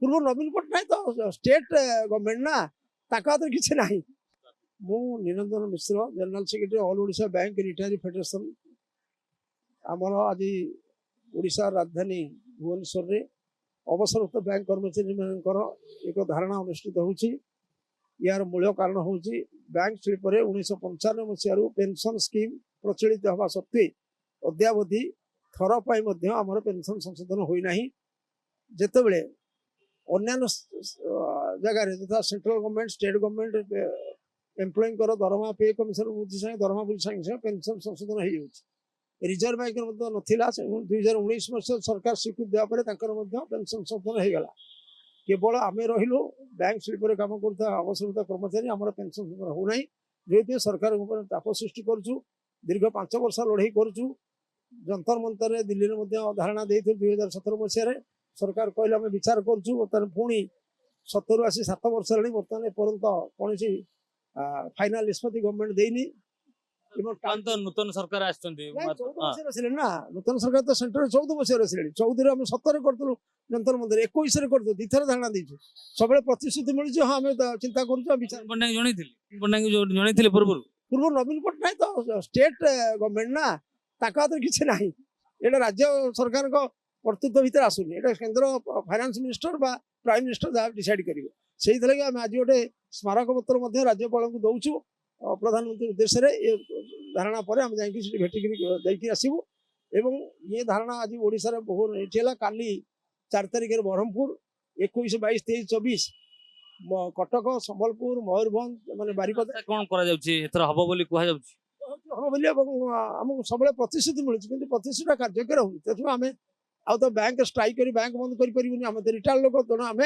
पूर्व नवीन पट्टनायक तो state government ना ताका हाथ किसी ना मु Niranjan Mishra general secretary all Odisha bank retiree federation आमर आज ओडिशा राजधानी भुवनेश्वर रे अवसरप्राप्त बैंक कर्मचारी मानकर एक धारणा अनुष्ठित होउची यार मूल कारण हूँ बैंक शिल्प 1995 मसीह पेंशन स्कीम प्रचलित हवा सत्वे अद्यावधि थर पर आमर पेंशन संशोधन होना जितेबले अन्य जगार तथा central government state government employ दरमा पे कमिशन वृद्धि संगे दरमा वृद्धि संगे पेंशन संशोधन हो रिजर्व बैंक नाला 2019 मसीह सरकार स्वीकृति देवापर पेंशन संशोधन होगा केवल आम रही बैंक शिल्प कम कर अवसरप्राप्त कर्मचारी आम पेंशन संशोधन होना जो सरकार चाप सृष्टि करुँ दीर्घ 5 वर्ष लड़ाई करुँ जंतर मंतर दिल्ली में धारणा दे 2017 मसीह सरकार कहले आम विचार करुँ बर्तमान पुणी 70 आसी 7 वर्ष है बर्तमान एपर्यंत कौन फाइनाल निष्पत्ति गवर्नमेंट देनी नूतन सरकार ना नूतन सरकार तो सेंटर 14 मसीह 14 आम 17 करूँ जंतर मंतर 21 कर दीथर धारणा देचु सब प्रतिश्रुति मिली हाँ आम चिंता कर पूर्व नवीन पट्टनायक तो स्टेट गवर्नमेंट ना ताका हाथ किसी ना ये राज्य सरकार कर्तृत्व भितर आसुनी ये केंद्र फाइनान्स मिनिस्टर बा प्राइम मिनिस्टर जहाँ डिसाइड करेंगे से आम आज गोटे स्मारक पत्र राज्यपाल को दौचु प्रधानमंत्री उद्देश्य ये धारणा पर आम जा भेटिक आसबू एवं ये धारणा आज ओडिशा बहुत ये काली 4 तारिख ब्रह्मपुर 21, 22, 23, 24 कटक संबलपुर मयूरभंज माने बारिपदा कौन हम बोली आमको सब प्रतिश्रुति मिली कि प्रतिश्रुति कार्यकर हो आम आ तो बैंक स्ट्राइक कर बैंक बंद करें आम तो रिटायर्ड लोक तेणु आम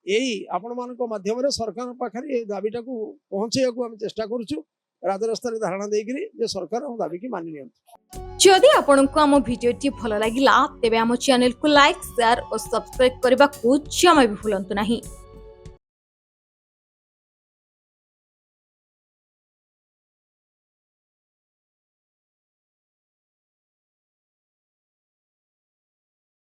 यही आपण मान मध्यम सरकार पाखे ये दाबीटा को पहुँचे आम चेष्टा करुँ राजरास्ता धारणा देकर सरकार आम दाबी की मानि नि जदि आपंक आम भिडी भल लगा तेब आम चैनल को लाइक शेयर और सब्सक्राइब करने को जमा भी भूलु नहीं।